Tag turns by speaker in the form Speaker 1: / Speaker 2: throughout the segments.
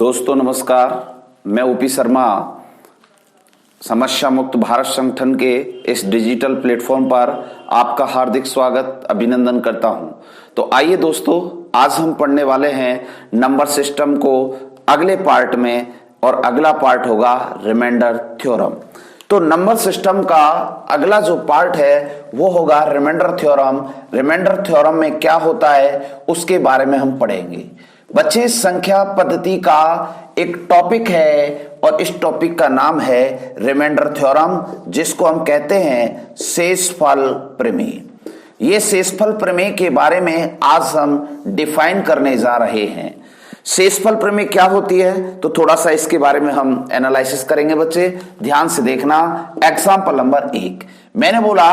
Speaker 1: दोस्तों नमस्कार, मैं ओपी शर्मा समस्या मुक्त भारत संगठन के इस डिजिटल प्लेटफॉर्म पर आपका हार्दिक स्वागत अभिनंदन करता हूं। तो आइए दोस्तों, आज हम पढ़ने वाले हैं नंबर सिस्टम को अगले पार्ट में, और अगला पार्ट होगा रिमाइंडर थ्योरम। तो नंबर सिस्टम का अगला जो पार्ट है वो होगा रिमाइंडर थ्योरम। रिमाइंडर थ्योरम में क्या होता है उसके बारे में हम पढ़ेंगे। बच्चे, संख्या पद्धति का एक टॉपिक है और इस टॉपिक का नाम है रिमाइंडर थ्योरम, जिसको हम कहते हैं शेषफल प्रमेय। ये शेषफल प्रमेय के बारे में आज हम डिफाइन करने जा रहे हैं। शेषफल प्रमेय क्या होती है तो थोड़ा सा इसके बारे में हम एनालिसिस करेंगे। बच्चे ध्यान से देखना। एग्जाम्पल नंबर 1 मैंने बोला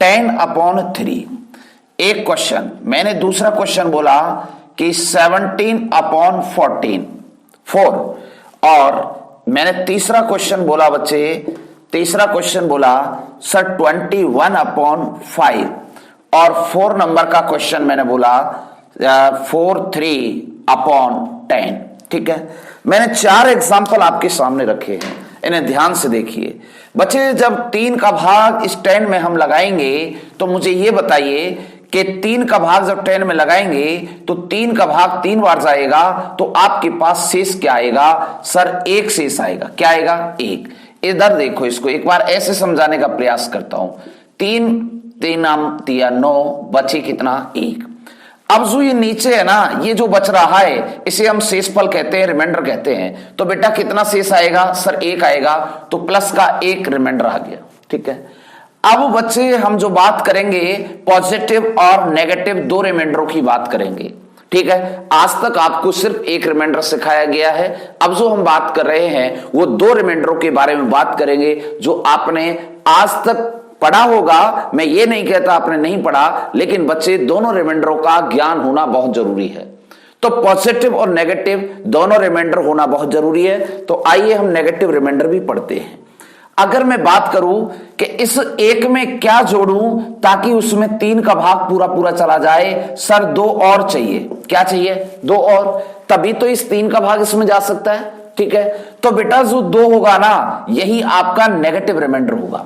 Speaker 1: 10/3 एक क्वेश्चन। मैंने दूसरा क्वेश्चन बोला कि 17/14 4, और मैंने तीसरा क्वेश्चन बोला बच्चे, तीसरा क्वेश्चन बोला सर 21/5, और 4 नंबर का क्वेश्चन मैंने बोला 43/10। ठीक है, मैंने 4 एग्जाम्पल आपके सामने रखे हैं, इन्हें ध्यान से देखिए। बच्चे, जब 3 का भाग इस 10 में हम लगाएंगे तो मुझे ये बताइए कि 3 का भाग जब 10 में लगाएंगे तो 3 का भाग 3 बार जाएगा, तो आपके पास शेष क्या आएगा सर? 1 शेष आएगा। क्या आएगा? 1। इधर देखो, इसको एक बार ऐसे समझाने का प्रयास करता हूं। 3 3 9 बचे कितना? 1। अब जो ये नीचे है ना, ये जो बच रहा है इसे हम शेषफल कहते हैं, रिमाइंडर कहते हैं। तो बेटा कितना शेष आएगा सर? 1 आएगा। तो प्लस का 1 रिमाइंडर आ गया। ठीक है, अब बच्चे हम जो बात करेंगे पॉजिटिव और नेगेटिव 2 रिमाइंडरों की बात करेंगे। ठीक है, आज तक आपको सिर्फ 1 रिमाइंडर सिखाया गया है। अब जो हम बात कर रहे हैं वो 2 रिमाइंडरों के बारे में बात करेंगे जो आपने आज तक पढ़ा होगा। मैं ये नहीं कहता आपने नहीं पढ़ा, लेकिन बच्चे दोनों रिमाइंडरों का ज्ञान होना बहुत जरूरी है। तो पॉजिटिव और नेगेटिव दोनों रिमाइंडर होना बहुत जरूरी है। तो आइए हम नेगेटिव रिमाइंडर भी पढ़ते हैं। अगर मैं बात करूं कि इस 1 में क्या जोड़ूं ताकि उसमें 3 का भाग पूरा पूरा चला जाए, सर 2 और चाहिए। क्या चाहिए? 2 और, तभी तो इस 3 का भाग इसमें जा सकता है। ठीक है, तो बेटा जो 2 होगा ना, यही आपका नेगेटिव रिमाइंडर होगा।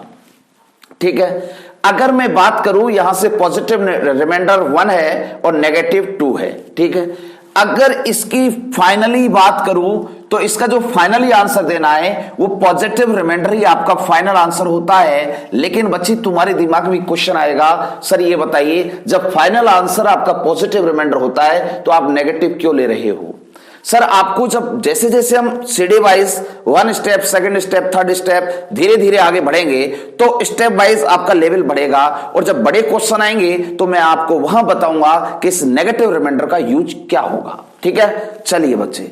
Speaker 1: ठीक है, अगर मैं बात करूं यहां से पॉजिटिव रिमाइंडर 1 है और नेगेटिव 2 है। ठीक है, अगर इसकी फाइनली बात करूं तो इसका जो फाइनली आंसर देना है वो पॉजिटिव रिमाइंडर ही आपका फाइनल आंसर होता है। लेकिन बच्ची, तुम्हारे दिमाग में क्वेश्चन आएगा, सर ये बताइए जब फाइनल आंसर आपका पॉजिटिव रिमाइंडर होता है तो आप नेगेटिव क्यों ले रहे हो? सर आपको जब जैसे जैसे हम सीढ़ी wise 1 step, 2nd step, 3rd step धीरे धीरे आगे बढ़ेंगे तो स्टेप वाइज आपका लेवल बढ़ेगा, और जब बड़े क्वेश्चन आएंगे तो मैं आपको वहां बताऊंगा कि इस नेगेटिव रिमाइंडर का यूज क्या होगा। ठीक है, चलिए बच्चे,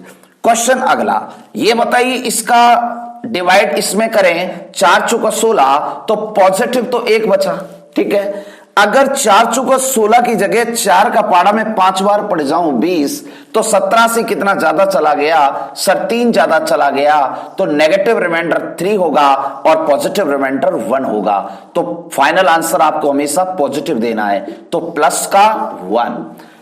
Speaker 1: क्वेश्चन अगला ये बताइए, इसका डिवाइड इसमें करें 4 चौका 16, तो पॉजिटिव तो 1 बचा। ठीक है, अगर 4 चौका 16 की जगह 4 का पाड़ा में 5 बार पढ़ जाऊं 20, तो 17 से कितना ज्यादा चला गया सर? 3 ज्यादा चला गया। तो नेगेटिव रिमाइंडर 3 होगा और पॉजिटिव रिमाइंडर 1 होगा। तो फाइनल आंसर आपको हमेशा पॉजिटिव देना है, तो प्लस का 1।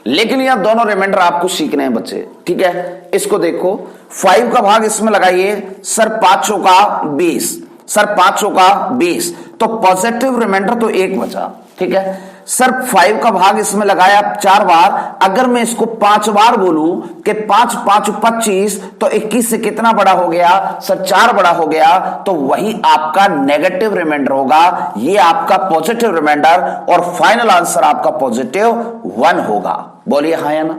Speaker 1: लेकिन यहां दोनों रिमाइंडर आपको सीखने हैं बच्चे। ठीक है, इसको देखो, 5 का भाग इसमें लगाइए सर 5 चौका 20, सर 5 चौका 20, तो पॉजिटिव रिमाइंडर तो 1 बचा। ठीक है, सर 5 का भाग इसमें लगाया 4 बार। अगर मैं इसको 5 बार बोलूं कि 5 5 25, तो 21 से कितना बड़ा हो गया सर? 4 बड़ा हो गया। तो वही आपका नेगेटिव रिमाइंडर होगा, ये आपका पॉजिटिव रिमाइंडर, और फाइनल आंसर आपका पॉजिटिव 1 होगा। बोलिए हाँ या ना?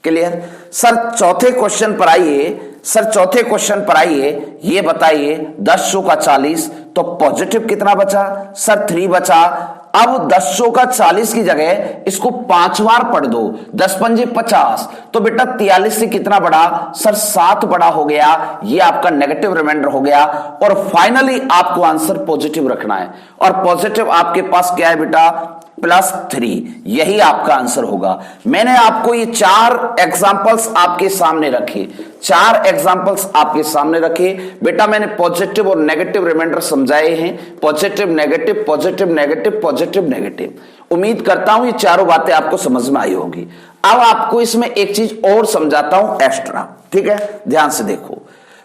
Speaker 1: क्लियर? सर चौथे क्वेश्चन पर आइए। सर चौथे क्वेश्चन पर आइए, ये बताइए 10 चौका 40, तो पॉजिटिव कितना बचा सर? 3 बचा। अब 10 चौका 40 की जगह इसको 5 बार पढ़ दो, 10 पंजे 50, तो बेटा 43 से कितना बड़ा सर? 7 बड़ा हो गया। ये आपका नेगेटिव रिमाइंडर हो गया, और फाइनली आपको आंसर पॉजिटिव रखना है। और पॉजिटिव आपके पास क्या है बेटा? +3, यही आपका आंसर होगा। मैंने आपको ये 4 एग्जांपल्स आपके सामने रखे, 4 एग्जांपल्स आपके सामने रखे। बेटा मैंने पॉजिटिव और नेगेटिव रिमाइंडर समझाए हैं, positive negative, positive negative, positive negative. उम्मीद करता हूं ये चारों बातें आपको समझ में आई होगी। अब आपको इसमें एक चीज और समझाता हूं एक्स्ट्रा, ठीक है, ध्यान से देखो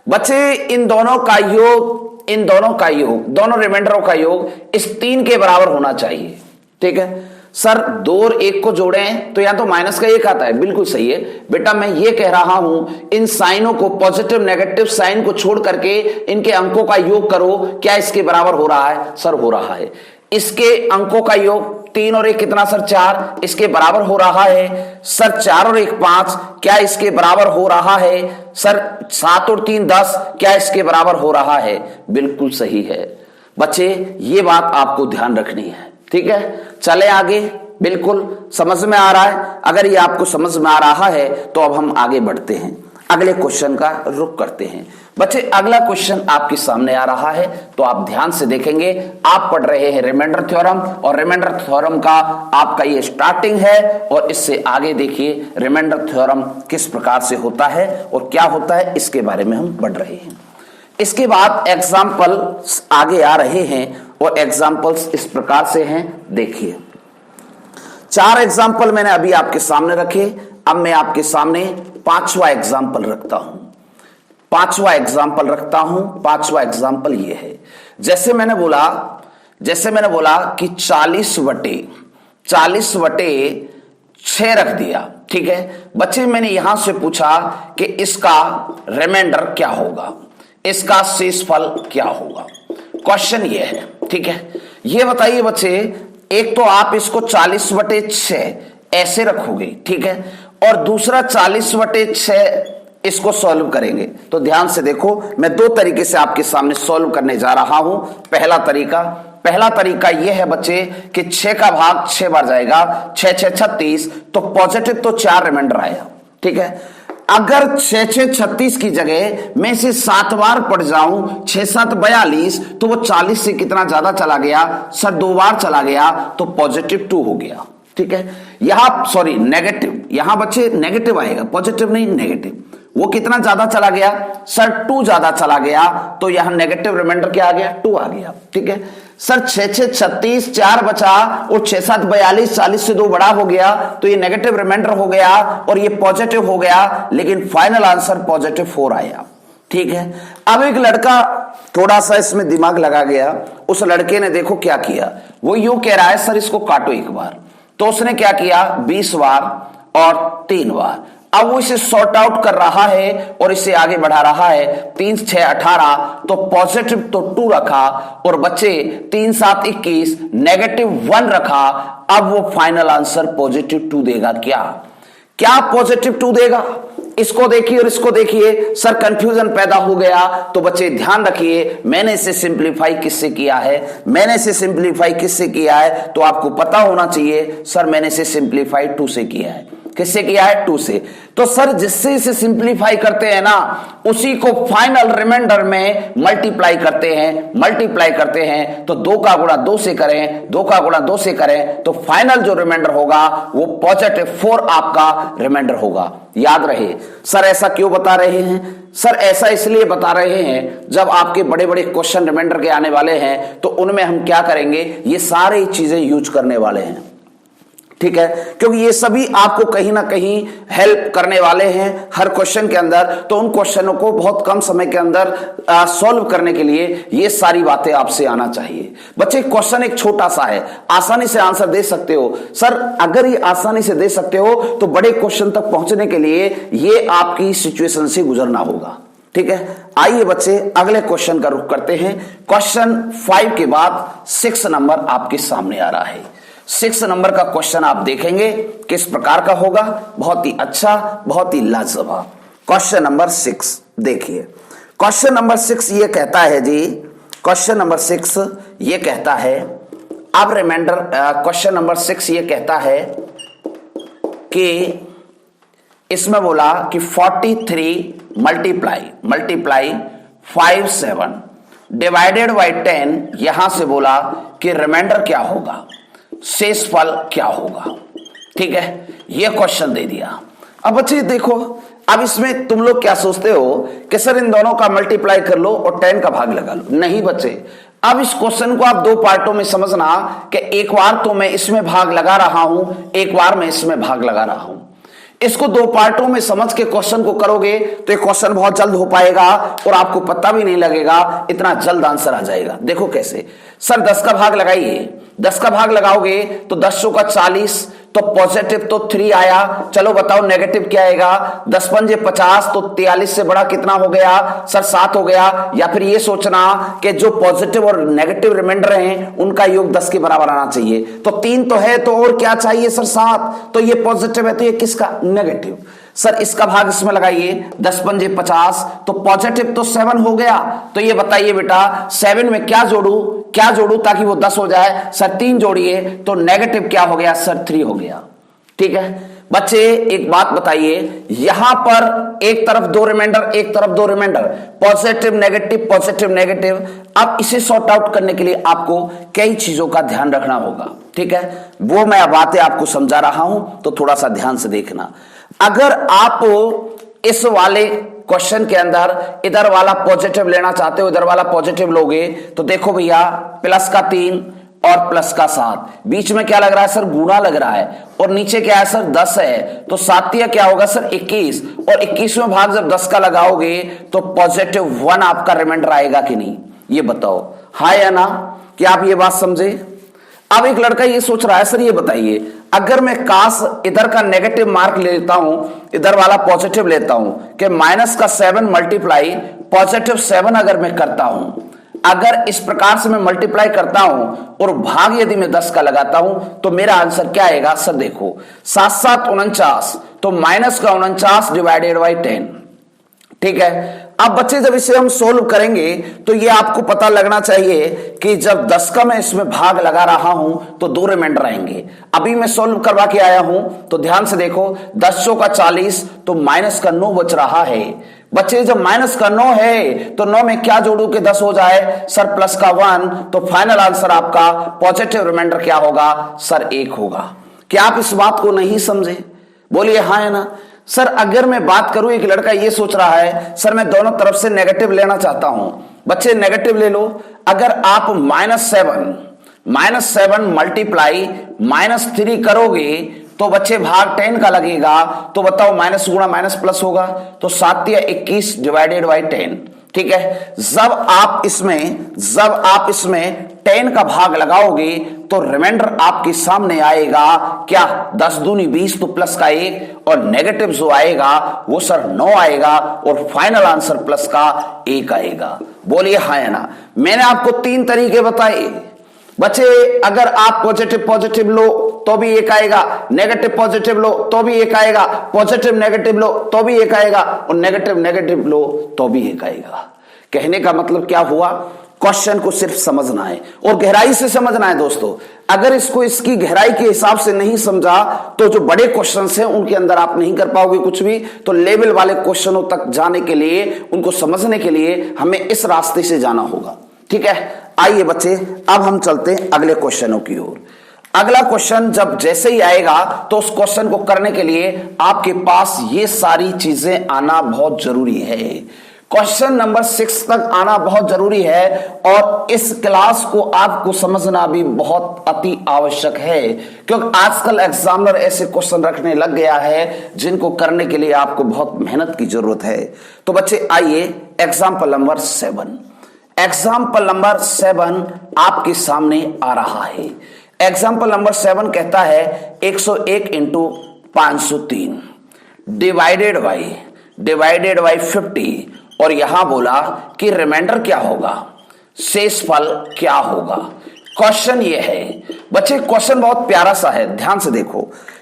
Speaker 1: बच्चे। इन दोनों का योग, दोनों रिमाइंडरों का योग इस 3 के बराबर होना चाहिए, ठीक है। सर 2 और 1 को जोड़ें तो या तो माइनस का 1 आता है, बिल्कुल सही है बेटा। मैं ये कह रहा हूं इन साइनों को, पॉजिटिव नेगेटिव साइन को छोड़ करके इनके अंकों का योग करो, क्या इसके बराबर हो रहा है? सर हो रहा है। इसके अंकों का योग 3 और 1 कितना सर? 4, इसके बराबर हो रहा है। सर 4 और 1 5, क्या इसके बराबर हो रहा है? सर 7 और 3 10, क्या इसके बराबर हो रहा है? बिल्कुल सही है बच्चे, ये बात आपको ध्यान रखनी है, ठीक है। चले आगे, बिल्कुल समझ में आ रहा है? अगर ये आपको समझ में आ रहा है तो अब हम आगे बढ़ते हैं, अगले क्वेश्चन का रुख करते हैं। बच्चे अगला क्वेश्चन आपके सामने आ रहा है तो आप ध्यान से देखेंगे। आप पढ़ रहे हैं रिमाइंडर थ्योरम, और रिमाइंडर थ्योरम का आपका ये स्टार्टिंग है, और इससे आगे देखिए रिमाइंडर थ्योरम किस प्रकार से होता है और क्या होता है, इसके बारे में हम पढ़ रहे हैं। इसके बाद एग्जाम्पल आगे आ रहे हैं, और एग्जाम्पल्स इस प्रकार से हैं, देखिए 4 एग्जाम्पल मैंने अभी आपके सामने रखे। अब मैं आपके सामने 5वां एग्जाम्पल रखता हूं, 5वां एग्जाम्पल रखता हूं। 5वां एग्जाम्पल ये है, जैसे मैंने बोला कि 40 बटे 6 रख दिया, ठीक है। बच्चे मैंने यहां से पूछा कि इसका रिमाइंडर क्या होगा, इसका शेषफल क्या होगा, क्वेश्चन ये है, ठीक है। ये बताइए बच्चे, एक तो आप इसको 40 बटे 6 ऐसे रखोगे, ठीक है, और दूसरा 40 बटे 6 इसको सॉल्व करेंगे। तो ध्यान से देखो, मैं 2 तरीके से आपके सामने सॉल्व करने जा रहा हूं। पहला तरीका यह है बच्चे कि 6 का भाग 6 बार जाएगा, 6 6 36, तो पॉजिटिव तो 4 रिमाइंडर आया, ठीक है। अगर 6 6 36 की जगह मैं इसे 7 बार पढ़ जाऊं, 6 7 42, तो वो 40 से कितना ज्यादा चला गया सर? 2 बार चला गया, तो पॉजिटिव 2 हो गया, ठीक है। यहां सॉरी नेगेटिव, यहां बच्चे नेगेटिव आएगा, पॉजिटिव नहीं नेगेटिव। वो कितना ज्यादा चला गया सर? 2 ज्यादा चला गया, तो यहां नेगेटिव रिमाइंडर क्या आ गया? 2 आ गया, ठीक है। सर 6 6 36, 4 बचा, और 6 7 42, 40 से 2 बड़ा हो गया, तो ये नेगेटिव रिमाइंडर हो गया और ये पॉजिटिव हो गया, लेकिन फाइनल आंसर पॉजिटिव 4 आया, ठीक है। अब एक लड़का थोड़ा सा इसमें दिमाग लगा गया, उस लड़के ने देखो क्या किया, वो यूं कह रहा है सर इसको काटो एक बार, तो उसने क्या किया 20 बार और 3 बार। अब वो इसे सॉर्ट आउट कर रहा है और इसे आगे बढ़ा रहा है। 3 6 18, तो पॉजिटिव तो 2 रखा, और बच्चे 3 7 21, नेगेटिव 1 रखा। अब वो फाइनल आंसर पॉजिटिव 2 देगा। क्या पॉजिटिव 2 देगा? इसको देखिए और इसको देखिए, सर कंफ्यूजन पैदा हो गया। तो बच्चे ध्यान रखिए, मैंने इसे सिंप्लीफाई किससे किया है? तो आपको पता होना चाहिए सर मैंने इसे सिंप्लीफाई 2 से किया है। किससे किया है? 2 से। तो सर जिससे इसे सिंप्लीफाई करते हैं ना, उसी को फाइनल रिमाइंडर में मल्टीप्लाई करते हैं। तो 2 का गुणा 2 से करें, 2 का गुणा 2 से करें, तो फाइनल जो रिमाइंडर होगा वो पॉजिटिव 4 आपका रिमाइंडर होगा। याद रहे। सर ऐसा क्यों बता रहे हैं? सर ऐसा इसलिए बता रहे हैं, जब आपके बड़े बड़े क्वेश्चन रिमाइंडर के आने वाले हैं तो उनमें हम क्या करेंगे, ये सारी चीजें यूज करने वाले हैं, ठीक है। क्योंकि ये सभी आपको कहीं ना कहीं हेल्प करने वाले हैं हर क्वेश्चन के अंदर। तो उन क्वेश्चनों को बहुत कम समय के अंदर सॉल्व करने के लिए ये सारी बातें आपसे आना चाहिए। बच्चे क्वेश्चन एक छोटा सा है, आसानी से आंसर दे सकते हो। सर अगर ये आसानी से दे सकते हो तो बड़े क्वेश्चन तक पहुंचने के लिए ये आपकी सिचुएशन से गुजरना होगा, ठीक है। आइए बच्चे अगले क्वेश्चन का रुख करते हैं। क्वेश्चन 5 के बाद 6 नंबर आपके सामने आ रहा है। 6 नंबर का क्वेश्चन आप देखेंगे किस प्रकार का होगा, बहुत ही अच्छा, बहुत ही लाजवाब। क्वेश्चन नंबर 6 देखिए। क्वेश्चन नंबर 6 ये कहता है जी, क्वेश्चन नंबर 6 ये कहता है, अब रिमाइंडर क्वेश्चन नंबर 6 ये कहता है कि इसमें बोला कि 43 मल्टीप्लाई 57 डिवाइडेड बाई 10। यहां से बोला कि रिमाइंडर क्या होगा। शेषफल क्या होगा। ठीक है, यह क्वेश्चन दे दिया। अब बच्चे देखो, अब इसमें तुम लोग क्या सोचते हो कि सर इन दोनों का मल्टीप्लाई कर लो और 10 का भाग लगा लो। नहीं बच्चे, अब इस क्वेश्चन को आप दो पार्टों में समझना कि एक बार तो मैं इसमें भाग लगा रहा हूं, एक बार मैं इसमें भाग लगा रहा हूं। इसको दो पार्टों में समझ के क्वेश्चन को करोगे तो ये क्वेश्चन बहुत जल्द हो पाएगा और आपको पता भी नहीं लगेगा, इतना जल्द आंसर आ जाएगा। देखो कैसे, सर 10 का भाग लगाइए। 10 का भाग लगाओगे तो 10 का 40, तो पॉजिटिव तो 3 आया। चलो बताओ नेगेटिव क्या आएगा। 10 पंजे 50, तो 43 से बड़ा कितना हो गया सर 7 हो गया। या फिर ये सोचना कि जो पॉजिटिव और नेगेटिव रिमाइंडर हैं उनका योग 10 के बराबर आना चाहिए। तो 3 तो है, तो और क्या चाहिए सर 7। तो ये पॉजिटिव है, तो ये किसका नेगेटिव। सर इसका भाग इसमें लगाइए, 10 पंजे 50, तो पॉजिटिव तो 7 हो गया। तो ये बताइए बेटा 7 में क्या जोड़ू ताकि वो 10 हो जाए। सर 3 जोड़िए, तो नेगेटिव क्या हो गया सर 3 हो गया। ठीक है बच्चे, एक बात बताइए, यहां पर एक तरफ 2 रिमाइंडर, एक तरफ 2 reminder, positive negative positive negative. अब इसे सॉर्ट आउट करने के लिए आपको कई चीजों का ध्यान रखना होगा। ठीक है, वो मैं बातें आपको समझा रहा हूं, तो थोड़ा सा ध्यान से देखना। अगर आप इस वाले क्वेश्चन के अंदर इधर वाला पॉजिटिव लेना चाहते हो, इधर वाला पॉजिटिव लोगे, तो देखो भैया प्लस का 3 और प्लस का 7, बीच में क्या लग रहा है सर गुणा लग रहा है, और नीचे क्या है सर 10 है। तो 7 क्या होगा सर 21, और 21वां भाग जब 10 का लगाओगे तो पॉजिटिव 1 आपका रिमाइंडर आएगा कि नहीं, ये बताओ। हाँ या ना, क्या आप ये बात समझे। अब एक लड़का ये सोच रहा है सर ये बताइए, अगर मैं काश इधर का नेगेटिव मार्क ले लेता हूं, इधर वाला पॉजिटिव लेता हूं, कि माइनस का 7 मल्टीप्लाई पॉजिटिव 7 अगर मैं करता हूं, अगर इस प्रकार से मैं मल्टीप्लाई करता हूं और भाग यदि मैं 10 का लगाता हूं, तो मेरा आंसर क्या आएगा सर देखो 7 7 49, तो माइनस का 49 डिवाइडेड बाई 10। ठीक है, अब बच्चे जब इसे हम सोल्व करेंगे तो ये आपको पता लगना चाहिए कि जब 10 का मैं इसमें भाग लगा रहा हूं तो 2 रिमाइंडर आएंगे। अभी मैं सोल्व करवा के आया हूं, तो ध्यान से देखो 10 का 40, तो माइनस का 9 बच रहा है। बच्चे जब माइनस का 9 है तो 9 में क्या जोड़ू कि 10 हो जाए सर प्लस का 1, तो फाइनल आंसर आपका पॉजिटिव रिमाइंडर क्या होगा सर 1 होगा। क्या आप इस बात को नहीं समझे, बोलिए हाँ है ना। सर अगर मैं बात करूं, एक लड़का ये सोच रहा है सर मैं दोनों तरफ से नेगेटिव लेना चाहता हूं। बच्चे नेगेटिव ले लो, अगर आप -7 मल्टीप्लाई -3 करोगे तो बच्चे भाग 10 का लगेगा, तो बताओ माइनस गुणा माइनस प्लस होगा, तो 7 या 21 डिवाइडेड बाई 10। ठीक है, जब आप इसमें 10 का भाग लगाओगे तो रिमाइंडर आपके सामने आएगा क्या 10 दूनी 20, तो प्लस का 1, और नेगेटिव जो आएगा वो सर 9 आएगा, और फाइनल आंसर प्लस का 1 आएगा। बोलिए हाँ या ना। मैंने आपको 3 तरीके बताए बच्चे, अगर आप पॉजिटिव लो तो भी 1 आएगा, नेगेटिव पॉजिटिव लो तो भी 1 आएगा, पॉजिटिव नेगेटिव लो तो भी 1 आएगा, और नेगेटिव लो तो भी 1 आएगा। कहने का मतलब क्या हुआ, क्वेश्चन को सिर्फ समझना है और गहराई से समझना है दोस्तों। अगर इसकी गहराई के हिसाब से नहीं समझा तो जो बड़े क्वेश्चंस हैं उनके अंदर आप नहीं कर पाओगे कुछ भी। तो लेवल वाले क्वेश्चनों तक जाने के लिए, उनको समझने के लिए हमें इस रास्ते से जाना होगा। ठीक है, आइए बच्चे अब हम चलते हैं अगले क्वेश्चनों की ओर। अगला क्वेश्चन जब जैसे ही आएगा तो उस क्वेश्चन को करने के लिए आपके पास ये सारी चीजें आना बहुत जरूरी है। क्वेश्चन नंबर 6 तक आना बहुत जरूरी है, और इस क्लास को आपको समझना भी बहुत अति आवश्यक है, क्योंकि आजकल एग्जामिनर ऐसे क्वेश्चन रखने लग गया है जिनको करने के लिए आपको बहुत मेहनत की जरूरत है। तो बच्चे आइए एग्जाम्पल नंबर 7। एग्जाम्पल नंबर 7 आपके सामने आ रहा है। एग्जाम्पल नंबर 7 कहता है 101 इंटू 503 डिवाइडेड बाई 50, और यहां बोला कि रिमाइंडर क्या होगा, शेषफल क्या होगा। क्वेश्चन ये है बच्चे, क्वेश्चन बहुत प्यारा सा है, ध्यान से देखो।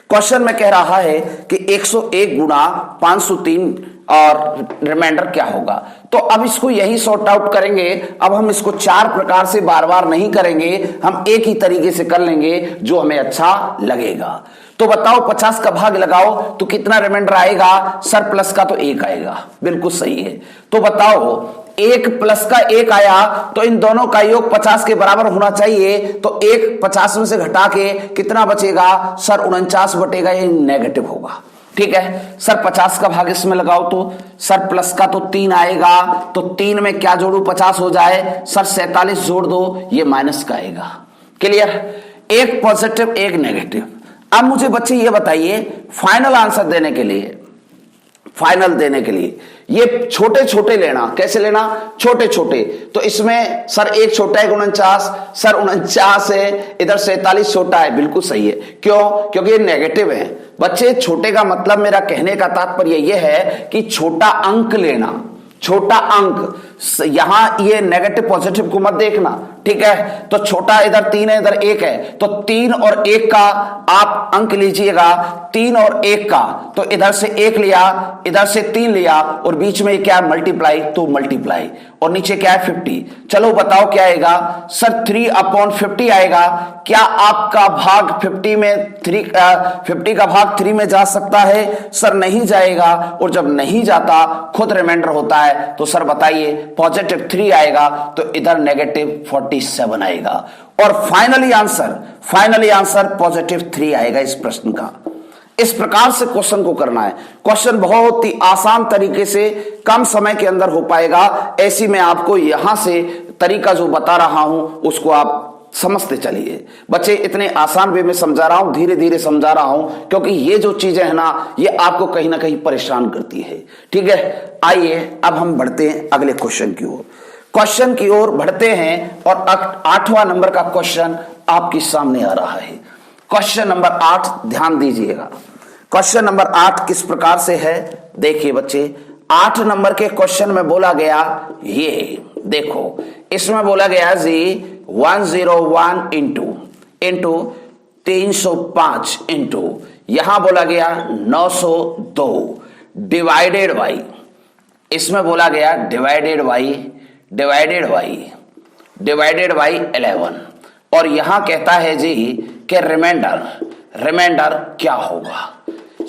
Speaker 1: क्वेश्चन में कह रहा है कि 101 गुणा 503 और रिमाइंडर क्या होगा। तो अब इसको यही सॉर्ट आउट करेंगे। अब हम इसको 4 प्रकार से बार बार नहीं करेंगे, हम एक ही तरीके से कर लेंगे जो हमें अच्छा लगेगा। तो बताओ 50 का भाग लगाओ तो कितना रिमाइंडर आएगा सर, प्लस का तो 1 आएगा, बिल्कुल सही है। तो बताओ एक प्लस का एक आया तो इन दोनों का योग 50 के बराबर होना चाहिए, तो एक 50 में से घटा के कितना बचेगा सर 49 बटेगा, ये नेगेटिव होगा। ठीक है सर 50 का भाग इसमें लगाओ तो सर प्लस का तो 3 आएगा, तो 3 में क्या जोड़ू 50 हो जाए, सर 47 जोड़ दो, ये माइनस का आएगा। क्लियर, एक पॉजिटिव एक नेगेटिव। अब मुझे बच्चे ये बताइए फाइनल आंसर देने के लिए, फाइनल देने के लिए ये छोटे छोटे लेना, कैसे लेना छोटे छोटे, तो इसमें सर एक छोटा है 49, सर 49 है, इधर 47 छोटा है, बिल्कुल सही है। क्यों? क्योंकि ये नेगेटिव है। बच्चे छोटे का मतलब मेरा कहने का तात्पर्य यह है कि छोटा अंक लेना, छोटा अंक, यहां ये नेगेटिव पॉजिटिव को मत देखना। ठीक है, तो छोटा इधर 3 है, इधर 1 है, तो 3 और 1 का आप अंक लीजिएगा, 3 और 1 का, तो इधर से 1 लिया, इधर से 3 लिया, और बीच में क्या मल्टीप्लाई, तो मल्टीप्लाई, और नीचे क्या है 50। चलो बताओ क्या आएगा सर 3/50 आएगा। क्या आपका भाग 50 में 50 का भाग 3 में जा सकता है? सर नहीं जाएगा, और जब नहीं जाता खुद रिमाइंडर होता है, तो सर बताइए पॉजिटिव 3 आएगा, तो इधर नेगेटिव 47 आएगा, और फाइनली आंसर पॉजिटिव 3 आएगा इस प्रश्न का। इस प्रकार से क्वेश्चन को करना है। क्वेश्चन बहुत ही आसान तरीके से कम समय के अंदर हो पाएगा। ऐसी मैं आपको यहां से तरीका जो बता रहा हूं उसको आप समझते चलिए। बच्चे इतने आसान वे में समझा रहा हूं, धीरे धीरे समझा रहा हूं, क्योंकि ये जो चीजें है ना ये आपको कहीं ना कहीं परेशान करती है। ठीक है, आइए अब हम बढ़ते हैं अगले क्वेश्चन की ओर। क्वेश्चन की ओर बढ़ते हैं, और 8वां नंबर का क्वेश्चन आपके सामने आ रहा है। क्वेश्चन नंबर 8 ध्यान दीजिएगा। क्वेश्चन नंबर 8 किस प्रकार से है देखिए बच्चे। 8 नंबर के क्वेश्चन में बोला गया, ये देखो इसमें बोला गया जी 101 इंटू 305 इंटू यहां बोला गया 902 डिवाइडेड बाई, इसमें बोला गया डिवाइडेड बाई 11, और यहां कहता है जी कि रिमाइंडर क्या होगा,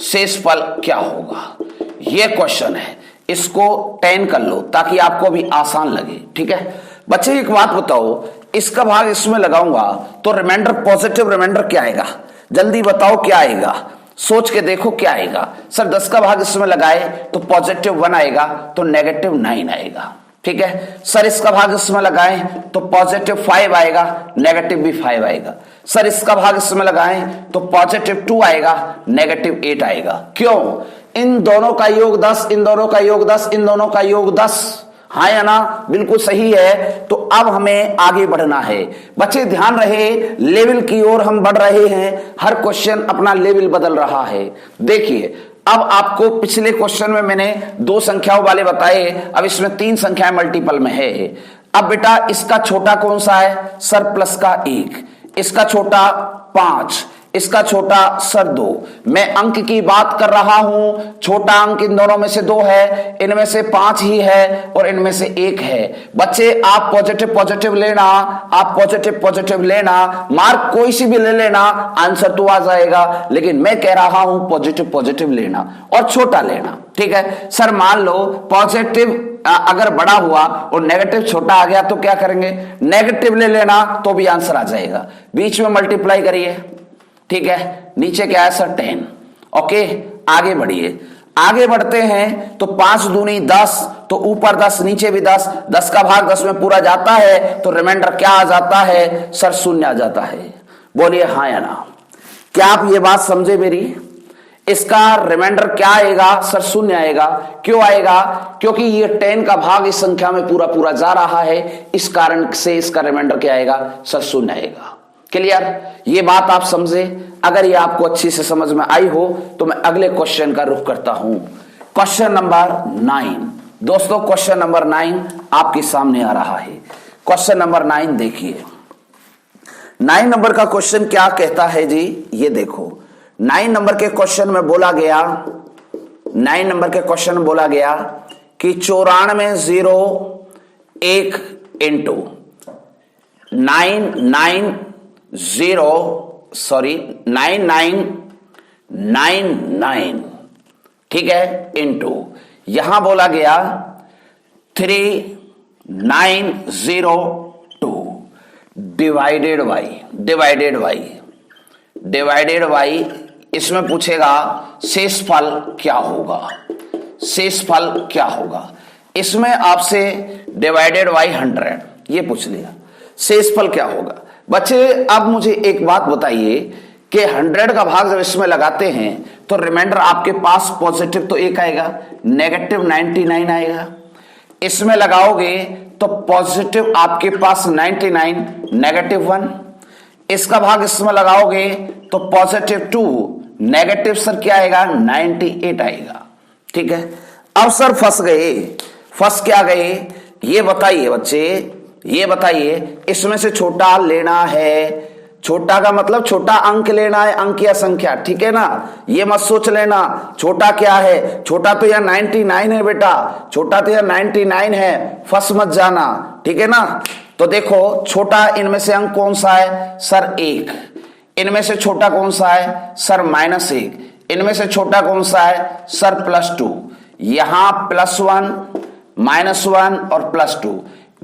Speaker 1: शेषफल क्या होगा। यह क्वेश्चन है, इसको 10 कर लो ताकि आपको भी आसान लगे। ठीक है बच्चे, एक बात बताओ, इसका भाग इसमें लगाऊंगा तो रिमाइंडर पॉजिटिव रिमाइंडर क्या आएगा, जल्दी बताओ क्या आएगा, सोच के देखो क्या आएगा। सर 10 का भाग इसमें लगाए तो पॉजिटिव 1 आएगा, तो नेगेटिव 9 आएगा। ठीक है सर, इसका भाग इसमें लगाएं तो पॉजिटिव 5 आएगा, नेगेटिव भी 5 आएगा। सर इसका भाग इसमें लगाएं तो पॉजिटिव 2 आएगा, नेगेटिव 8 आएगा। क्यों? इन दोनों का योग 10, इन दोनों का योग 10, इन दोनों का योग 10, हाँ या ना? बिल्कुल सही है। तो अब हमें आगे बढ़ना है। बच्चे ध्यान रहे, लेवल की ओर हम बढ़ रहे हैं, हर क्वेश्चन अपना लेवल बदल रहा है। देखिए अब आपको पिछले क्वेश्चन में मैंने 2 संख्याओं वाले बताए, अब इसमें 3 संख्याएं मल्टीपल में है। अब बेटा इसका छोटा कौन सा है? सर प्लस का 1, इसका छोटा 5, इसका छोटा सर 2। मैं अंक की बात कर रहा हूं, छोटा अंक इन दोनों में से 2 है, इनमें से 5 ही है और इनमें से 1 है। बच्चे आप पॉजिटिव लेना, आप पॉजिटिव लेना, मार्क कोई सी भी ले लेना, आंसर तो आ जाएगा। लेकिन मैं कह रहा हूं पॉजिटिव लेना और छोटा लेना। ठीक है सर, मान लो पॉजिटिव अगर बड़ा हुआ और नेगेटिव छोटा आ गया तो क्या करेंगे? नेगेटिव ले लेना तो भी आंसर आ जाएगा। बीच में मल्टीप्लाई करिए। ठीक है, नीचे क्या है सर 10। ओके, आगे बढ़िए। आगे बढ़ते हैं तो 5 दूनी 10, तो ऊपर 10 नीचे भी 10, 10 का भाग 10 में पूरा जाता है तो रिमाइंडर क्या आ जाता है? सर 0 आ जाता है। बोलिए हाँ या ना? क्या आप ये बात समझे मेरी? इसका रिमाइंडर क्या आएगा? सर 0 आएगा। क्यों आएगा? क्योंकि ये 10 का भाग इस संख्या में पूरा जा रहा है, इस कारण से इसका रिमाइंडर क्या आएगा? सर 0 आएगा। क्लियर? ये बात आप समझे? अगर ये आपको अच्छी से समझ में आई हो तो मैं अगले क्वेश्चन का रुख करता हूं। Question number 9। दोस्तों क्वेश्चन नंबर 9 आपके सामने आ रहा है। क्वेश्चन नंबर 9 देखिए। 9 नंबर का क्वेश्चन क्या कहता है जी? ये देखो 9 नंबर के क्वेश्चन में बोला गया, 9 नंबर के क्वेश्चन में बोला गया कि 94 0 1 इंटू 9999, ठीक है, इंटू यहां बोला गया 3 902 डिवाइडेड बाई इसमें पूछेगा शेषफल क्या होगा, शेषफल क्या होगा। इसमें आपसे डिवाइडेड बाई 100 ये पूछ लिया, शेषफल क्या होगा। बच्चे अब मुझे एक बात बताइए कि 100 का भाग जब इसमें लगाते हैं तो रिमाइंडर आपके पास पॉजिटिव तो 1 आएगा, नेगेटिव 99 आएगा। इसमें लगाओगे तो पॉजिटिव आपके पास 99, नेगेटिव 1। इसका भाग इसमें लगाओगे तो पॉजिटिव 2, नेगेटिव सर क्या आएगा 98 आएगा। ठीक है, अब सर फंस गए, फंस क्या गए ये बताइए बच्चे, ये बताइए इसमें से छोटा लेना है। छोटा का मतलब छोटा अंक लेना है, अंक या संख्या, ठीक है ना। ये मत सोच लेना छोटा क्या है, छोटा तो यह 99 है बेटा, छोटा तो यह 99 है, फंस मत जाना, ठीक है ना। तो देखो छोटा इनमें से अंक कौन सा है सर 1, इनमें से छोटा कौन सा है सर -1, इनमें से छोटा कौन सा है सर +2। यहां +1, -1 और +2,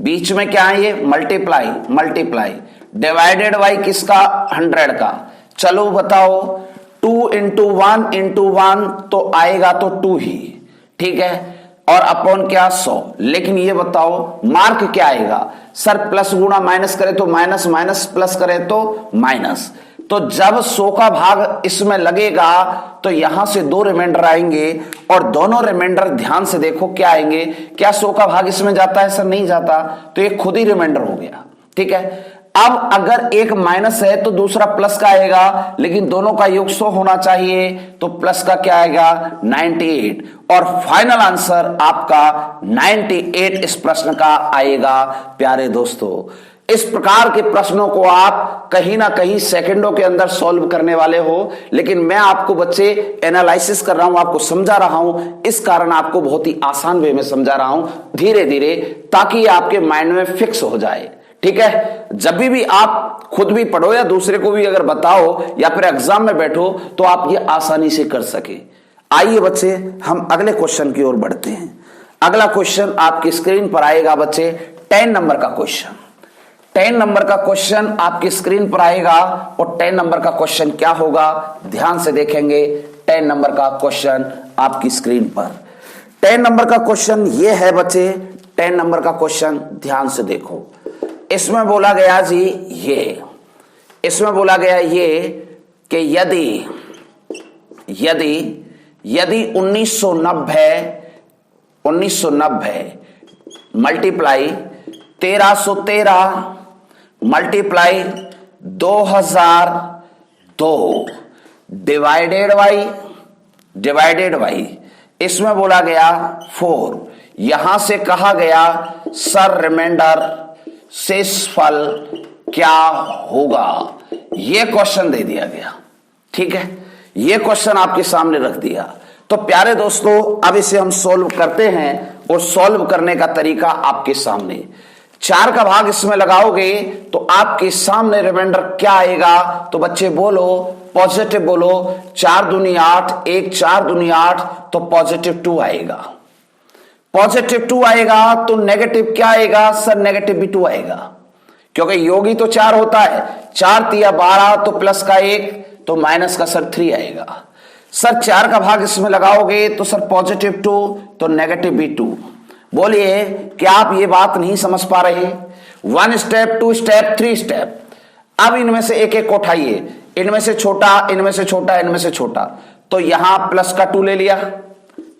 Speaker 1: बीच में क्या है ये मल्टीप्लाई डिवाइडेड बाई किसका 100 का। चलो बताओ 2 × 1 × 1 तो आएगा तो 2 ही, ठीक है, और अपॉन क्या 100। लेकिन ये बताओ मार्क क्या आएगा सर, प्लस गुणा माइनस करे तो माइनस, माइनस प्लस करे तो माइनस। तो जब 100 का भाग इसमें लगेगा तो यहां से 2 रिमाइंडर आएंगे और दोनों रिमाइंडर ध्यान से देखो क्या आएंगे। क्या 100 का भाग इसमें जाता है सर, नहीं जाता, तो ये खुद ही रिमाइंडर हो गया। ठीक है, अब अगर एक माइनस है तो दूसरा प्लस का आएगा, लेकिन दोनों का योग 100 होना चाहिए, तो प्लस का क्या आएगा 98, और फाइनल आंसर आपका 98 इस प्रश्न का आएगा। प्यारे दोस्तों, इस प्रकार के प्रश्नों को आप कहीं ना कहीं सेकंडों के अंदर सॉल्व करने वाले हो, लेकिन मैं आपको बच्चे एनालिसिस कर रहा हूं, आपको समझा रहा हूं, इस कारण आपको बहुत ही आसान वे में समझा रहा हूं धीरे धीरे, ताकि आपके माइंड में फिक्स हो जाए। ठीक है, जब भी आप खुद भी पढ़ो या दूसरे को भी अगर बताओ या फिर एग्जाम में बैठो तो आप ये आसानी से कर सके। आइए बच्चे हम अगले क्वेश्चन की ओर बढ़ते हैं। अगला क्वेश्चन आपकी स्क्रीन पर आएगा बच्चे, 10 नंबर का क्वेश्चन। 10 नंबर का क्वेश्चन आपकी स्क्रीन पर आएगा, और 10 नंबर का क्वेश्चन क्या होगा ध्यान से देखेंगे। 10 नंबर का क्वेश्चन आपकी स्क्रीन पर, 10 नंबर का क्वेश्चन ये है बच्चे। 10 नंबर का क्वेश्चन ध्यान से देखो। इसमें बोला गया जी ये, इसमें बोला गया ये कि यदि 1990 मल्टीप्लाई 1313 मल्टीप्लाई 2002 डिवाइडेड बाई इसमें बोला गया 4। यहां से कहा गया सर रिमाइंडर शेषफल क्या होगा, यह क्वेश्चन दे दिया गया। ठीक है, यह क्वेश्चन आपके सामने रख दिया। तो प्यारे दोस्तों, अब इसे हम सॉल्व करते हैं, और सॉल्व करने का तरीका आपके सामने। 4 का भाग इसमें लगाओगे तो आपके सामने रिमाइंडर क्या आएगा, तो बच्चे बोलो, पॉजिटिव बोलो। 4 दूनी 8, 1 4 दूनी 8, तो पॉजिटिव 2 आएगा। पॉजिटिव 2 आएगा तो नेगेटिव क्या आएगा सर, नेगेटिव भी 2 आएगा, क्योंकि योगी तो 4 होता है। 4 तिया 12, तो प्लस का 1, तो माइनस का सर 3 आएगा। सर 4 का भाग इसमें लगाओगे तो सर पॉजिटिव 2, तो नेगेटिव भी 2। बोलिए क्या आप ये बात नहीं समझ पा रहे? 1 स्टेप, 2 स्टेप, 3 स्टेप। अब इनमें से एक एक को उठाइए, इनमें से छोटा, इनमें से छोटा, इनमें से छोटा। तो यहां प्लस का 2 ले लिया,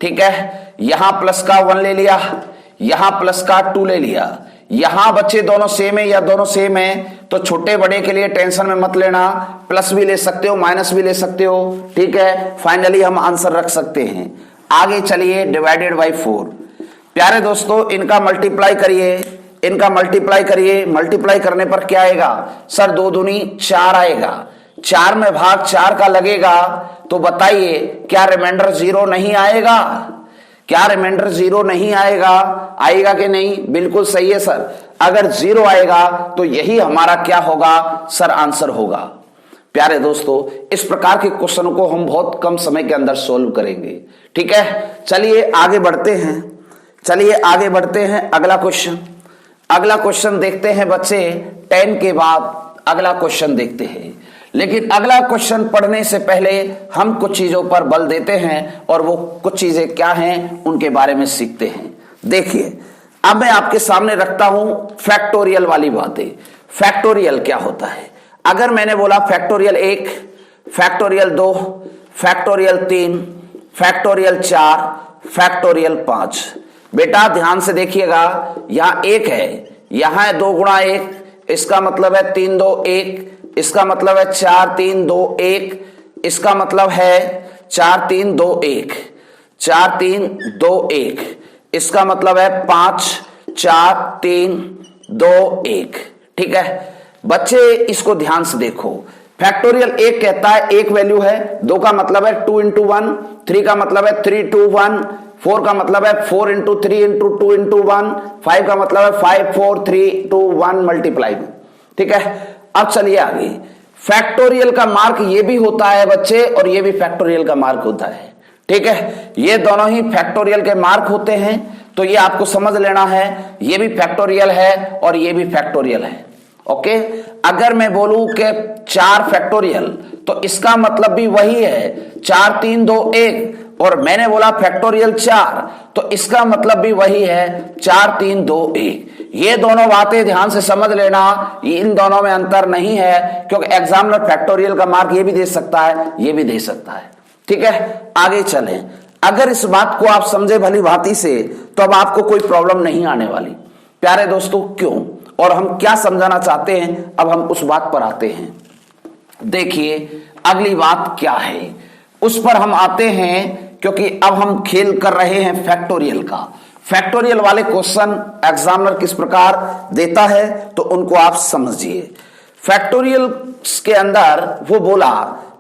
Speaker 1: ठीक है, यहां प्लस का 1 ले लिया, यहां प्लस का 2 ले लिया। यहां बच्चे दोनों सेम है या दोनों सेम है, तो छोटे बड़े के लिए टेंशन में मत लेना, प्लस भी ले सकते हो, माइनस भी ले सकते हो। ठीक है, फाइनली हम आंसर रख सकते हैं। आगे चलिए, डिवाइडेड बाई 4। प्यारे दोस्तों, इनका मल्टीप्लाई करिए, इनका मल्टीप्लाई करिए। मल्टीप्लाई करने पर क्या आएगा सर, 2 दूनी 4 आएगा। 4 में भाग 4 का लगेगा, तो बताइए क्या रिमाइंडर 0 नहीं आएगा? क्या रिमाइंडर 0 नहीं आएगा? आएगा कि नहीं? बिल्कुल सही है सर। अगर 0 आएगा तो यही हमारा क्या होगा सर, आंसर होगा। प्यारे दोस्तों, इस प्रकार के क्वेश्चन को हम बहुत कम समय के अंदर सोल्व करेंगे। ठीक है, चलिए आगे बढ़ते हैं, चलिए आगे बढ़ते हैं। अगला क्वेश्चन, अगला क्वेश्चन देखते हैं बच्चे। 10 के बाद अगला क्वेश्चन देखते हैं, लेकिन अगला क्वेश्चन पढ़ने से पहले हम कुछ चीजों पर बल देते हैं और वो कुछ चीजें क्या हैं उनके बारे में सीखते हैं। देखिए, अब मैं आपके सामने रखता हूं फैक्टोरियल वाली बातें। फैक्टोरियल क्या होता है? अगर मैंने बोला factorial 1, factorial 2, factorial 3, factorial 4, factorial 5, बेटा ध्यान से देखिएगा, यहां 1 है, यहां है 2 गुणा 1, इसका मतलब है 3 2 1, इसका मतलब है 4 3 2 1, इसका मतलब है 4 3 2 1, 4 3 2 1, इसका मतलब है 5 4 3 2 1। ठीक है बच्चे, इसको ध्यान से देखो। फैक्टोरियल 1 कहता है एक वैल्यू है, 2 का मतलब है 2 इंटू 1, 3 का मतलब है 3 2 1, 4 का मतलब है 4 इंटू 3 इंटू 2 इंटू 1, 5 का मतलब है 5 4 3 2 1 मल्टीप्लाई में। ठीक है, अब चलिए आगे। फैक्टोरियल का मार्क ये भी होता है बच्चे और ये भी फैक्टोरियल का मार्क होता है। ठीक है, ये दोनों ही फैक्टोरियल के मार्क होते हैं, तो ये आपको समझ लेना है, ये भी फैक्टोरियल है और ये भी फैक्टोरियल है। ओके, अगर मैं बोलूं कि 4 फैक्टोरियल तो इसका मतलब भी वही है, 4 3 2 1, और मैंने बोला फैक्टोरियल 4 तो इसका मतलब भी वही है, 4 3 2 1। ये दोनों बातें ध्यान से समझ लेना, इन दोनों में अंतर नहीं है, क्योंकि एग्जामिनर फैक्टोरियल का मार्क ये भी दे सकता है, ये भी दे सकता है। ठीक है, आगे चलें। अगर इस बात को आप समझे भली भांति से तो अब आपको कोई प्रॉब्लम नहीं आने वाली। प्यारे दोस्तों, क्यों और हम क्या समझाना चाहते हैं, अब हम उस बात पर आते हैं। देखिए अगली बात क्या है, उस पर हम आते हैं, क्योंकि अब हम खेल कर रहे हैं फैक्टोरियल का। फैक्टोरियल वाले क्वेश्चन एग्जामिनर किस प्रकार देता है तो उनको आप समझिए। फैक्टोरियल के अंदर वो बोला,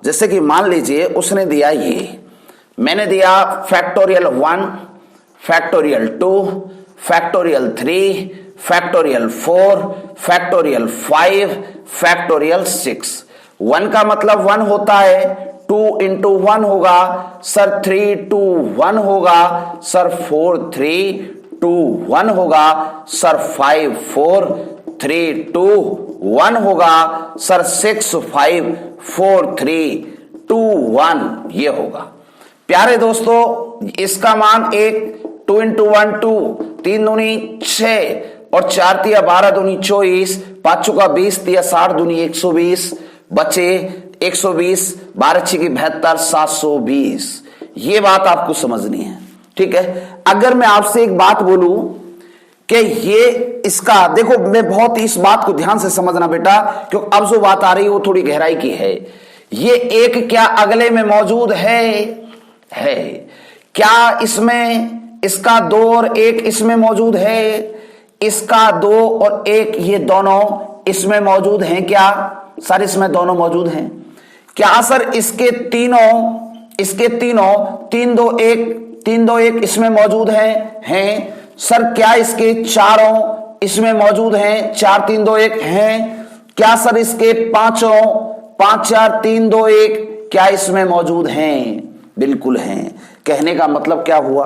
Speaker 1: जैसे कि मान लीजिए उसने दिया ये, मैंने दिया factorial 1, factorial 2, factorial 3, factorial 4, factorial 5, factorial 6। 1 का मतलब 1 होता है, 2 इंटू 1 होगा सर, 3 2 1 होगा सर, 4 3 2 1 होगा सर, 5 4 3 2 1 होगा सर, 6 5 4 3 2 1 ये होगा। प्यारे दोस्तों, इसका मान 1, 2 इंटू 1 2, 3 दूनी 6 और 4 तिया 12 दूनी 24, 5 चौका 20 तिया 60 दूनी 120, बचे 120, 12 6 की 72, 720। ये बात आपको समझनी है। ठीक है, अगर मैं आपसे एक बात बोलूं कि ये इसका, देखो मैं बहुत इस बात को ध्यान से समझना बेटा, क्योंकि अब जो बात आ रही है वो थोड़ी गहराई की है। ये एक क्या अगले में मौजूद है क्या इसमें इसका 2 और 1 इसमें मौजूद है, इसका 2 और 1 ये दोनों इसमें मौजूद हैं क्या सर? इसमें दोनों मौजूद हैं क्या सर? इसके तीनों 3 2 1 3 2 1 इसमें मौजूद हैं सर? क्या इसके चारों इसमें मौजूद हैं? 4 3 2 1 हैं क्या सर? इसके पांचों 5 4 3 2 1 क्या इसमें मौजूद हैं? बिल्कुल हैं। कहने का मतलब क्या हुआ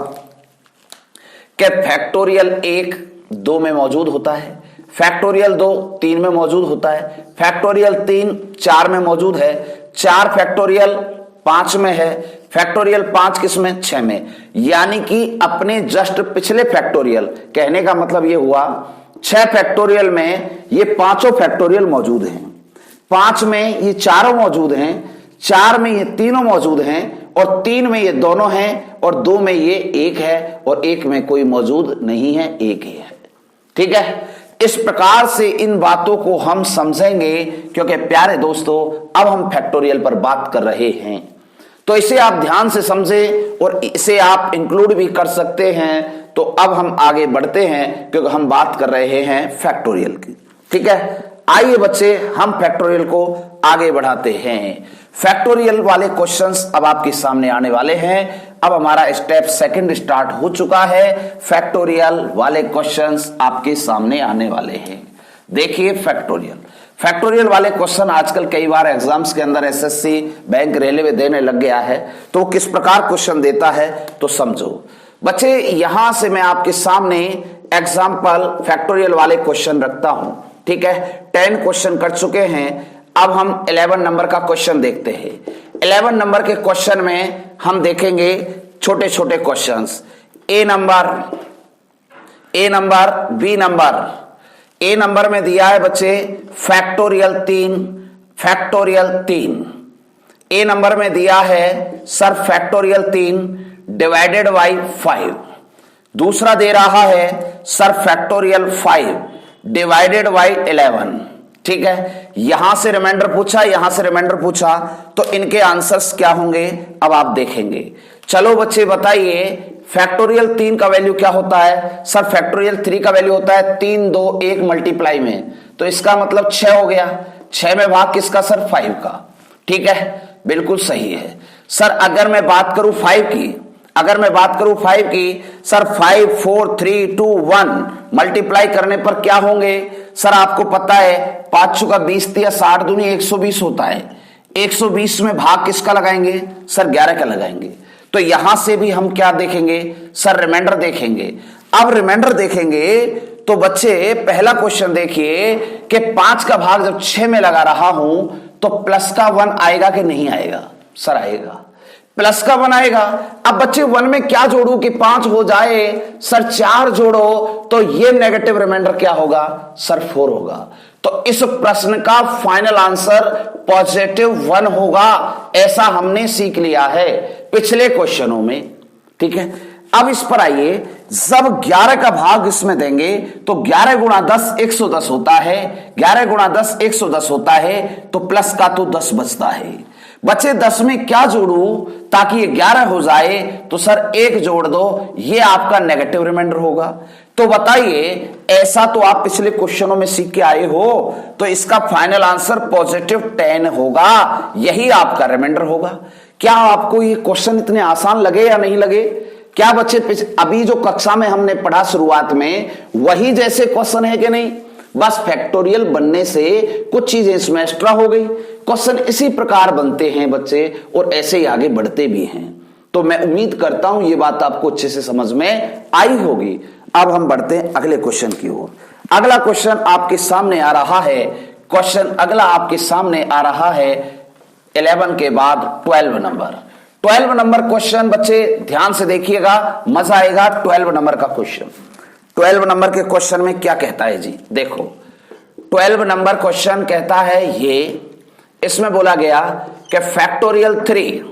Speaker 1: कि फैक्टोरियल 1 2 में मौजूद होता है, फैक्टोरियल 2 3 में मौजूद होता है, फैक्टोरियल 3 4 में मौजूद है, 4 फैक्टोरियल 5 में है, फैक्टोरियल 5 किस में? 6 में। यानी कि अपने जस्ट पिछले फैक्टोरियल, कहने का मतलब ये हुआ 6 फैक्टोरियल में ये पांचों फैक्टोरियल मौजूद हैं, 5 में ये चारों मौजूद हैं, 4 में ये तीनों मौजूद हैं, और 3 में ये दोनों हैं, और 2 में ये 1 है, और 1 में कोई मौजूद नहीं है, 1 ही है। ठीक है, इस प्रकार से इन बातों को हम समझेंगे, क्योंकि प्यारे दोस्तों अब हम फैक्टोरियल पर बात कर रहे हैं, तो इसे आप ध्यान से समझें और इसे आप इंक्लूड भी कर सकते हैं। तो अब हम आगे बढ़ते हैं, क्योंकि हम बात कर रहे हैं फैक्टोरियल की। ठीक है, आइए बच्चे हम फैक्टोरियल को आगे बढ़ाते हैं। फैक्टोरियल वाले क्वेश्चंस अब आपके सामने आने वाले हैं। अब हमारा स्टेप 2 स्टार्ट हो चुका है, फैक्टोरियल वाले क्वेश्चंस आपके सामने आने वाले हैं। देखिए फैक्टोरियल वाले क्वेश्चन आजकल कई बार एग्जाम्स के अंदर एसएससी, बैंक, रेलवे देने लग गया है, तो किस प्रकार क्वेश्चन देता है तो समझो। बच्चे यहां से मैं आपके सामने एग्जाम्पल फैक्टोरियल वाले क्वेश्चन रखता हूं। ठीक है, 10 क्वेश्चन कर चुके हैं। अब हम 11 नंबर का क्वेश्चन देखते हैं। 11 नंबर के क्वेश्चन में हम देखेंगे छोटे छोटे क्वेश्चंस। ए नंबर, बी नंबर। ए नंबर में दिया है बच्चे फैक्टोरियल 3। ए नंबर में दिया है सर फैक्टोरियल 3 डिवाइडेड बाई 5। दूसरा दे रहा है सर फैक्टोरियल 5 डिवाइडेड बाई 11। ठीक है, यहां से रिमाइंडर पूछा, यहां से रिमाइंडर पूछा, तो इनके आंसर्स क्या होंगे अब आप देखेंगे। चलो बच्चे बताइए, फैक्टोरियल 3 का वैल्यू क्या होता है? सर फैक्टोरियल 3 का वैल्यू होता है 3 2 1 मल्टीप्लाई में, तो इसका मतलब 6 हो गया। 6 में भाग किसका सर? 5 का। ठीक है, बिल्कुल सही है। सर अगर मैं बात करूं 5 की, सर 5 4 3 2 1 मल्टीप्लाई करने पर क्या होंगे? सर आपको पता है 5 का 20 या 60 दूनी 120 होता है। 120 में भाग किसका लगाएंगे? सर 11 का लगाएंगे। तो यहां से भी हम क्या देखेंगे? सर रिमाइंडर देखेंगे। अब रिमाइंडर देखेंगे तो बच्चे पहला क्वेश्चन देखिए कि 5 का भाग जब 6 में लगा रहा हूं तो प्लस का 1 आएगा कि नहीं आएगा? सर आएगा, प्लस का 1 आएगा। अब बच्चे 1 में क्या जोड़ू कि 5 हो जाए? सर 4 जोड़ो तो ये नेगेटिव रिमाइंडर क्या होगा? सर 4 होगा। तो इस प्रश्न का फाइनल आंसर +1 होगा, ऐसा हमने सीख लिया है पिछले क्वेश्चनों में। ठीक है, अब इस पर आइए, जब 11 का भाग इसमें देंगे तो 11 गुणा 10 110 होता है। 11 गुणा 10 110 होता है, तो प्लस का तो 10 बचता है। बच्चे 10 में क्या जोड़ू ताकि ये 11 हो जाए? तो सर 1 जोड़ दो, ये आपका नेगेटिव रिमाइंडर होगा। तो बताइए, ऐसा तो आप पिछले क्वेश्चनों में सीख के आए हो, तो इसका फाइनल आंसर +10 होगा, यही आपका रिमाइंडर होगा। क्या आपको ये क्वेश्चन इतने आसान लगे या नहीं लगे? क्या बच्चे अभी जो कक्षा में हमने पढ़ा शुरुआत में वही जैसे क्वेश्चन है कि नहीं? बस फैक्टोरियल बनने से कुछ चीजें इसमें एक्स्ट्रा हो गई। क्वेश्चन इसी प्रकार बनते हैं बच्चे, और ऐसे ही आगे बढ़ते भी हैं। तो मैं उम्मीद करता हूं ये बात आपको अच्छे से समझ में आई होगी। अब हम बढ़ते हैं अगले क्वेश्चन की ओर। अगला क्वेश्चन आपके सामने आ रहा है। 11 के बाद 12 नंबर। 12 नंबर क्वेश्चन बच्चे ध्यान से देखिएगा, मजा आएगा। 12 नंबर का क्वेश्चन, 12 नंबर के क्वेश्चन में क्या कहता है जी? देखो 12 नंबर क्वेश्चन कहता है ये, इसमें बोला गया कि factorial 3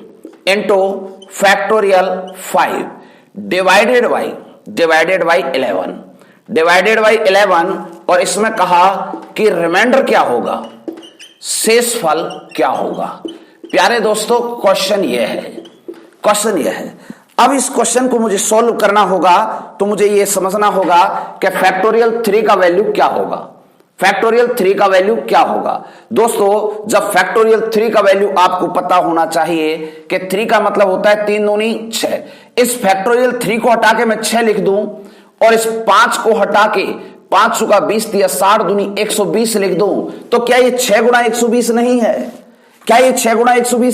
Speaker 1: into factorial 5 divided by 11, और इसमें कहा कि रिमाइंडर क्या होगा, शेषफल क्या होगा। प्यारे दोस्तों, क्वेश्चन ये है। अब इस क्वेश्चन को मुझे सॉल्व करना होगा, तो मुझे यह समझना होगा कि फैक्टोरियल 3 का वैल्यू क्या होगा। दोस्तों, जब फैक्टोरियल 3 का वैल्यू आपको पता होना चाहिए कि 3 का मतलब होता है 3 दूनी 6। इस फैक्टोरियल 3 को हटा के मैं 6 लिख दूं, और इस 5 को हटा के 5 का 20 या 60 दूनी 120 लिख दूं, तो क्या ये 6 गुणा 120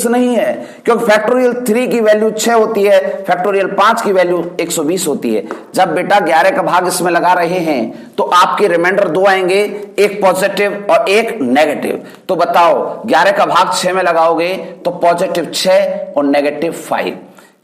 Speaker 1: नहीं है? क्योंकि फैक्टोरियल 3 की वैल्यू 6 होती है, फैक्टोरियल 5 की वैल्यू 120 होती है। जब बेटा 11 का भाग इसमें लगा रहे हैं तो आपके रिमाइंडर 2 आएंगे, एक पॉजिटिव और एक नेगेटिव। तो बताओ 11 का भाग 6 में लगाओगे तो +6 और -5।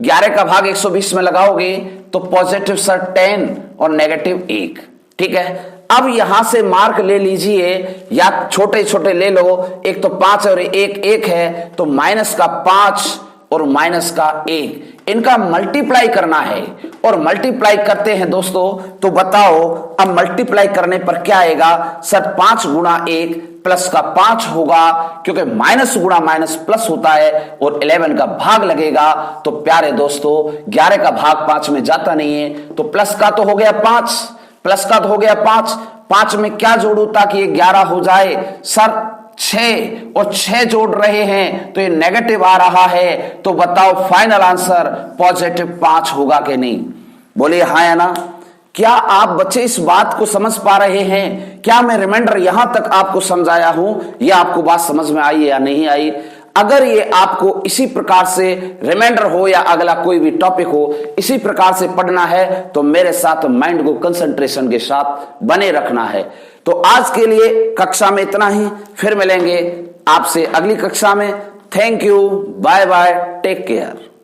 Speaker 1: 11 का भाग 120 में लगाओगे तो पॉजिटिव सर 10 और -1। ठीक है, अब यहां से मार्क ले लीजिए, या छोटे छोटे ले लो। एक तो 5 और एक है, तो -5 और -1 इनका मल्टीप्लाई करना है, और मल्टीप्लाई करते हैं दोस्तों। तो बताओ अब मल्टीप्लाई करने पर क्या आएगा? सर 5 गुणा 1 प्लस का 5 होगा, क्योंकि माइनस गुणा माइनस प्लस होता है, और 11 का भाग लगेगा। तो प्यारे दोस्तों, 11 का भाग 5 में जाता नहीं है, तो प्लस का तो हो गया 5, 5 में क्या जोड़ू ताकि ये 11 हो जाए? सर 6 और 6 जोड़ रहे हैं तो ये नेगेटिव आ रहा है। तो बताओ फाइनल आंसर +5 होगा कि नहीं? बोलिए हाँ या ना। क्या आप बच्चे इस बात को समझ पा रहे हैं? क्या मैं रिमाइंडर यहां तक आपको समझाया हूं, या आपको बात समझ में आई या नहीं आई? अगर ये आपको इसी प्रकार से रिमाइंडर हो या अगला कोई भी टॉपिक हो, इसी प्रकार से पढ़ना है तो मेरे साथ माइंड को कंसंट्रेशन के साथ बने रखना है। तो आज के लिए कक्षा में इतना ही, फिर मिलेंगे आपसे अगली कक्षा में। Thank you, bye bye, take care.